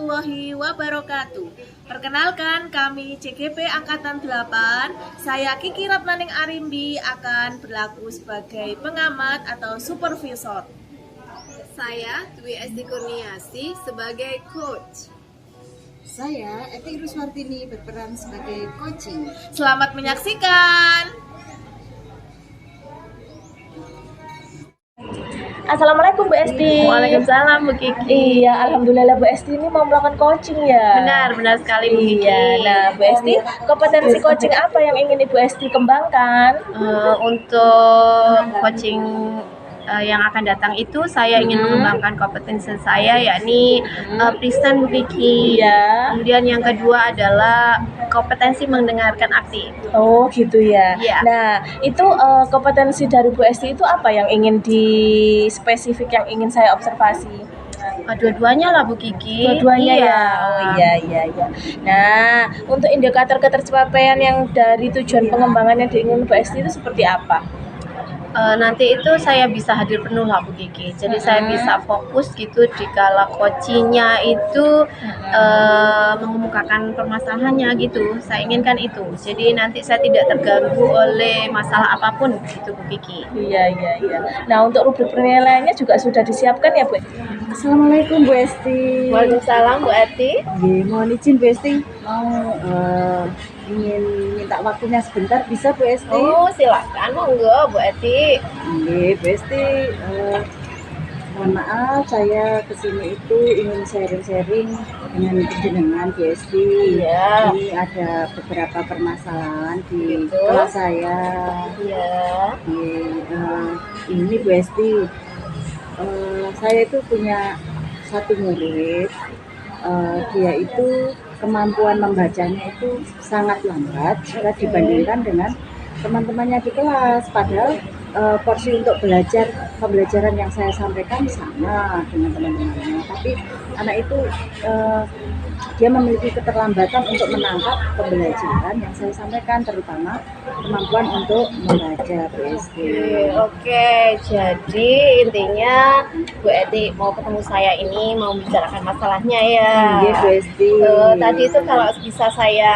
warahmatullahi wabarakatuh. Perkenalkan, kami CGP Angkatan 8. Saya Kiki Ratnaning Arimbi akan berlaku sebagai pengamat atau supervisor. Saya Dwi Esti Kurniasi sebagai coach. Saya Eti Ruswartini berperan sebagai coaching. Selamat menyaksikan. Assalamualaikum Bu Esti. Waalaikumsalam Bu Kiki. Iya, alhamdulillah Bu Esti ini mau melakukan coaching ya. Benar sekali Bu Kiki. Iya, nah Bu Esti, kompetensi coaching apa yang ingin Ibu Esti kembangkan? Untuk coaching yang akan datang itu saya ingin mengembangkan kompetensi saya, yakni present Bu Kiki. Iya. Kemudian yang kedua adalah kompetensi mendengarkan aktif. Oh gitu ya. Iya. Nah itu kompetensi dari Bu Esti itu apa yang ingin spesifik yang ingin saya observasi? Dua-duanya lah Bu Kiki. Dua-duanya iya. ya. Oh iya. Nah untuk indikator ketercapaian yang dari tujuan pengembangan yang diingin Bu Esti itu seperti apa? Nanti itu saya bisa hadir penuh lah Bu Kiki. Jadi saya bisa fokus gitu dikala coachingnya itu mengemukakan permasalahannya gitu. Saya inginkan itu. Jadi nanti saya tidak terganggu oleh masalah apapun gitu Bu Kiki. Iya. Nah untuk rubrik penilaiannya juga sudah disiapkan ya Bu? Assalamualaikum Bu Esti. Waalaikumsalam Bu Eti. Mohon izin Bu Esti, mau ingin minta waktunya sebentar, bisa Bu Esti? Oh silakan monggo Bu Eti. Bu Esti, mohon maaf saya kesini itu ingin sharing-sharing dengan jenengan Bu Esti. Iya. Ini ada beberapa permasalahan di Gitu. kelas saya. Iya. Ini Bu Esti, saya itu punya satu murid, dia itu kemampuan membacanya itu sangat lambat jika dibandingkan dengan teman-temannya di kelas. Padahal porsi untuk pembelajaran yang saya sampaikan sama dengan teman-temannya, tapi anak itu dia memiliki keterlambatan untuk menangkap pembelajaran yang saya sampaikan, terutama kemampuan untuk membaca Bu Esti. Oke, jadi intinya Bu Eti mau ketemu saya ini mau bicarakan masalahnya ya. Iya Bu Esti. Tadi itu kalau bisa saya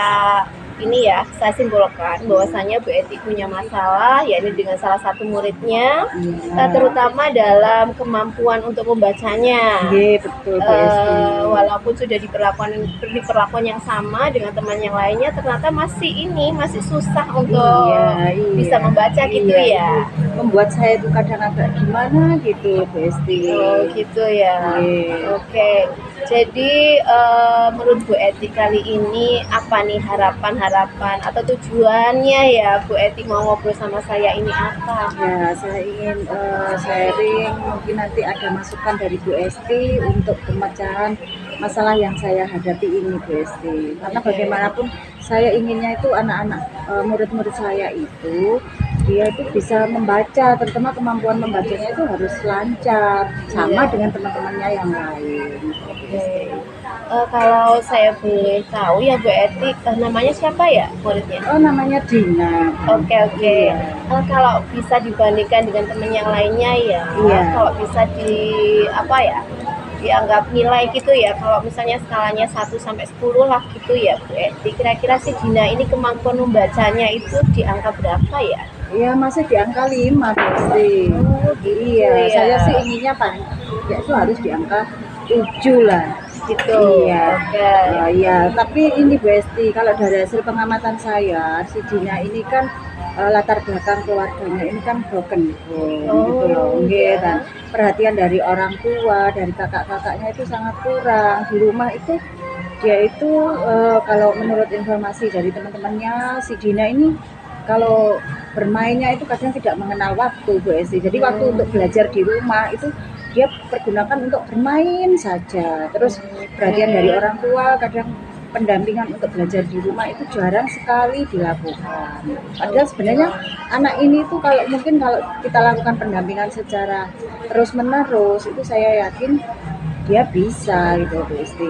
saya simpulkan bahwasanya Bu Eti punya masalah yakni dengan salah satu muridnya, terutama dalam kemampuan untuk membacanya. Iya betul Bu Esti. Walaupun sudah diperlakukan yang sama dengan teman yang lainnya, ternyata masih susah untuk bisa membaca gitu ya. Membuat saya itu kadang agak gimana gitu Bu Esti. Oh gitu ya. Iya. Oke. Jadi menurut Bu Eti kali ini apa nih harapan atau tujuannya ya Bu Eti mau ngobrol sama saya ini apa? Ya, saya ingin sharing, mungkin nanti ada masukan dari Bu Esti untuk pemecahan masalah yang saya hadapi ini Bu Esti. Karena bagaimanapun saya inginnya itu anak-anak murid-murid saya itu dia itu bisa membaca, terutama kemampuan membacanya itu harus lancar sama dengan teman-temannya yang lain. Kalau saya boleh tahu ya Bu Eti, namanya siapa ya muridnya? Oh, namanya Dina. Oke. Kalau bisa dibandingkan dengan teman yang lainnya ya, kalau bisa dianggap nilai gitu ya, kalau misalnya skalanya 1 sampai 10 lah gitu ya Bu Eti, kira-kira si Dina ini kemampuan membacanya itu di angka berapa ya? Iya, masih di angka 5 pasti. Ya. Saya sih inginnya paling ya itu harus di angka 7 lah. Gitu. Iya. Okay. Iya, tapi ini Bu Esti, kalau dari hasil pengamatan saya, si Dina ini kan latar belakang keluarganya ini kan broken home gitu loh. Dan perhatian dari orang tua, dari kakak-kakaknya itu sangat kurang. Di rumah itu dia itu kalau menurut informasi dari teman-temannya, si Dina ini kalau bermainnya itu kadang tidak mengenal waktu Bu Esti. Jadi waktu untuk belajar di rumah itu dia pergunakan untuk bermain saja. Terus perhatian dari orang tua, kadang pendampingan untuk belajar di rumah itu jarang sekali dilakukan. Padahal sebenarnya anak ini tuh kalau kita lakukan pendampingan secara terus-menerus, itu saya yakin dia bisa gitu Bu Esti.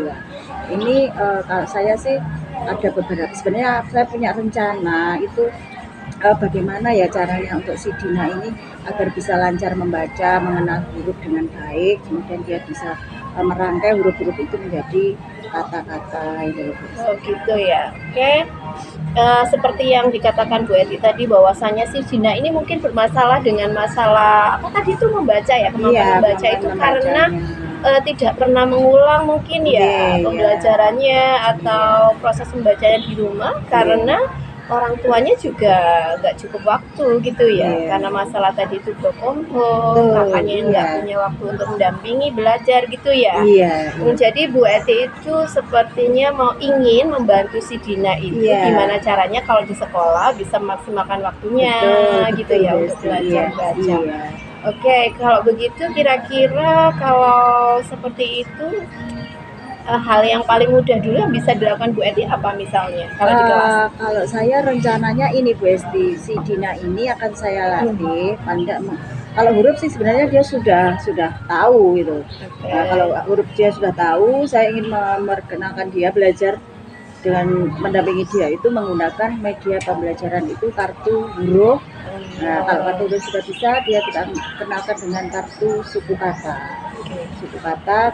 Ini kalau saya sih ada beberapa, sebenarnya saya punya rencana itu bagaimana ya caranya untuk si Dina ini agar bisa lancar membaca, mengenal huruf dengan baik, kemudian dia bisa merangkai huruf-huruf itu menjadi kata-kata itu. Oh gitu ya. Oke. Seperti yang dikatakan Bu Eti tadi bahwasanya si Dina ini mungkin bermasalah dengan masalah apa tadi itu membaca ya, kemampuan membaca itu karena tidak pernah mengulang mungkin ya pembelajarannya atau proses membacanya di rumah karena orang tuanya juga nggak cukup waktu gitu ya karena masalah tadi itu berkumpul kakaknya nggak punya waktu untuk mendampingi belajar gitu ya. Jadi Bu Eti itu sepertinya ingin membantu si Dina itu gimana caranya kalau di sekolah bisa memaksimalkan waktunya gitu ya untuk belajar baca. Oke, kalau begitu kira-kira kalau seperti itu hal yang paling mudah dulu yang bisa dilakukan Bu Eti apa misalnya kalau di kelas? Kalau saya rencananya ini Bu Esti, si Dina ini akan saya latih kalau huruf sih sebenarnya dia sudah tahu gitu. Nah, kalau huruf dia sudah tahu, saya ingin memperkenalkan dia belajar dengan mendampingi dia itu menggunakan media pembelajaran itu kartu huruf. Nah, kalau kartu huruf sudah bisa, dia kita kenalkan dengan kartu suku kata,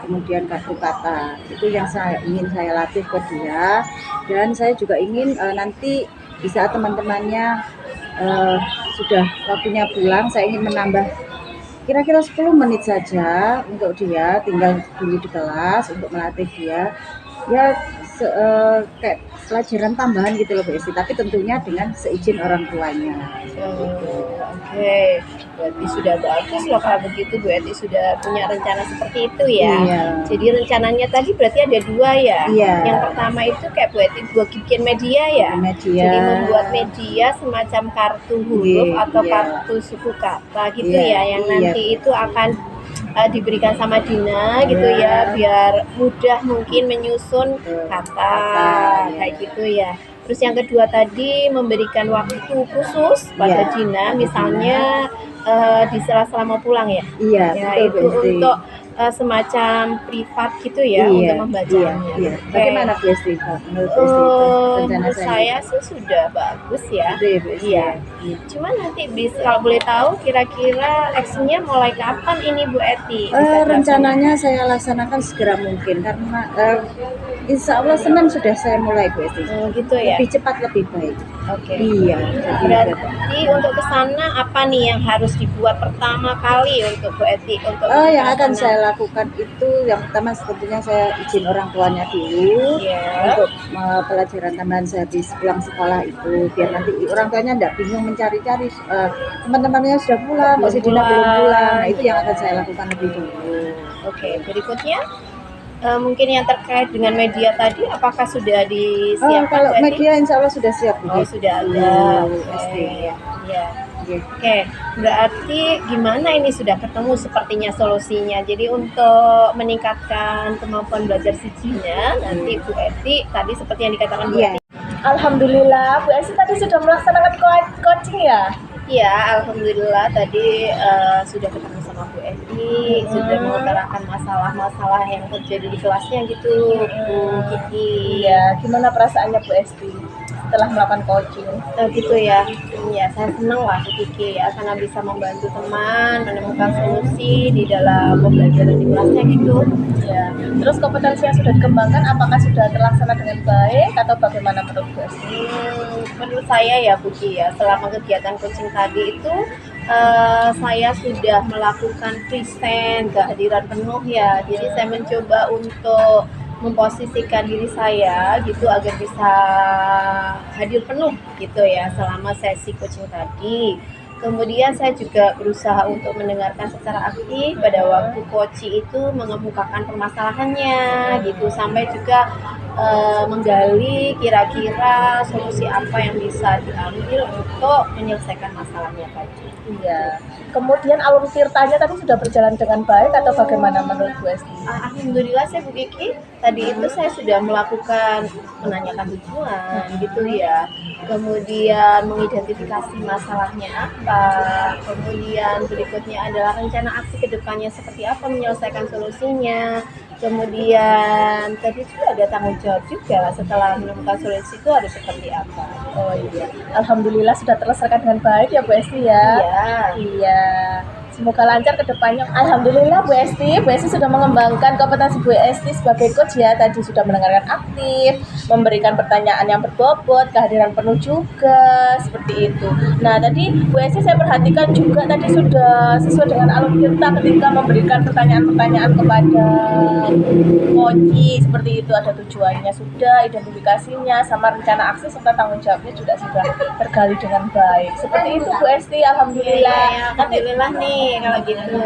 kemudian kartu kata. Itu yang ingin saya latih ke dia, dan saya juga ingin nanti di saat teman-temannya sudah waktunya pulang, saya ingin menambah kira-kira 10 menit saja untuk dia tinggal dulu di kelas untuk melatih dia ya kayak pelajaran tambahan gitu loh Bu Esti, tapi tentunya dengan seizin orang tuanya. Oke, berarti sudah bagus loh kalau begitu Bu Eti sudah punya rencana seperti itu ya. Jadi rencananya tadi berarti ada 2 ya. Yang pertama itu kayak Bu Eti bikin media ya. Jadi membuat media semacam kartu huruf atau kartu suku kata gitu ya, yang nanti itu akan diberikan sama Dina gitu ya, biar mudah mungkin menyusun kata kayak gitu ya. Terus yang kedua tadi memberikan waktu khusus pada Dina, misalnya di sela-sela mau pulang ya. Itu untuk semacam privat gitu ya untuk membacanya. Bagaimana Bu Esti? Menurut saya sih sudah bagus ya. Cuman nanti kalau boleh tahu kira-kira leksinya mulai kapan ini Bu Eti? Rencananya saya laksanakan segera mungkin karena insya Allah Senin sudah saya mulai Bu Esti. Gitu ya. Lebih cepat lebih baik. Berarti untuk kesana apa nih yang harus dibuat pertama kali untuk Bu Eti? Untuk yang akan saya lakukan itu yang pertama tentunya saya izin orang tuanya dulu untuk pelajaran tambahan saya habis pulang sekolah itu, biar nanti orang tuanya tidak bingung mencari-cari teman-temannya sudah pulang, masih Dina belum pulang. Nah itu yang akan saya lakukan lebih dulu. Berikutnya mungkin yang terkait dengan media tadi, apakah sudah disiapkan? Kalau media insya Allah sudah siap. Sudah ada. Berarti gimana ini sudah ketemu sepertinya solusinya. Jadi untuk meningkatkan kemampuan belajar si Dina, nanti Bu Eti tadi seperti yang dikatakan Bu Eti. Alhamdulillah Bu Esti tadi sudah melaksanakan coaching ya? Iya, alhamdulillah tadi sudah ketemu sama Bu Eti, sudah mengutarakan masalah-masalah yang terjadi di kelasnya gitu, Bu Kiki. Gimana perasaannya Bu Esti setelah melakukan coaching? Gitu ya. Saya senang lah Bu Kiki ya, karena bisa membantu teman menemukan solusi di dalam pembelajaran di kelasnya gitu. Terus kompetensi yang sudah dikembangkan apakah sudah terlaksana dengan baik atau bagaimana menurut Bu Esti? Menurut saya ya Bu Kiki ya, selama kegiatan coaching tadi itu saya sudah melakukan present kehadiran penuh ya. Jadi saya mencoba untuk memposisikan diri saya gitu agar bisa hadir penuh gitu ya selama sesi coaching tadi. Kemudian saya juga berusaha untuk mendengarkan secara aktif pada waktu coach itu mengemukakan permasalahannya gitu, sampai juga menggali kira-kira solusi apa yang bisa diambil untuk menyelesaikan masalahnya tadi. Kemudian alur tirtanya tadi sudah berjalan dengan baik atau bagaimana menurut Bu Esti? Alhamdulillah saya Bu Kiki, tadi itu saya sudah melakukan menanyakan tujuan gitu ya. Kemudian mengidentifikasi masalahnya apa. Kemudian berikutnya adalah rencana aksi kedepannya seperti apa menyelesaikan solusinya. Kemudian tadi juga ada tanggung jawab juga setelah menemukan solusi itu harus seperti apa. Alhamdulillah sudah terselesaikan dengan baik ya Bu Esti ya. Semoga lancar ke depannya. Alhamdulillah Bu Esti sudah mengembangkan kompetensi Bu Esti sebagai coach ya. Tadi sudah mendengarkan aktif, memberikan pertanyaan yang berbobot, kehadiran penuh juga, seperti itu. Nah tadi Bu Esti saya perhatikan juga tadi sudah sesuai dengan alur kita ketika memberikan pertanyaan-pertanyaan kepada Koji, seperti itu ada tujuannya sudah, identifikasinya, sama rencana aksi serta tanggung jawabnya juga sudah tergali dengan baik. Seperti itu Bu Esti, alhamdulillah. Alhamdulillah nih kalau gitu.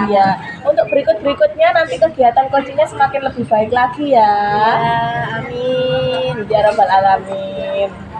Iya, untuk berikutnya nanti kegiatan coachingnya semakin lebih baik lagi ya. Ya, amin. Ya Rabbal Alamin.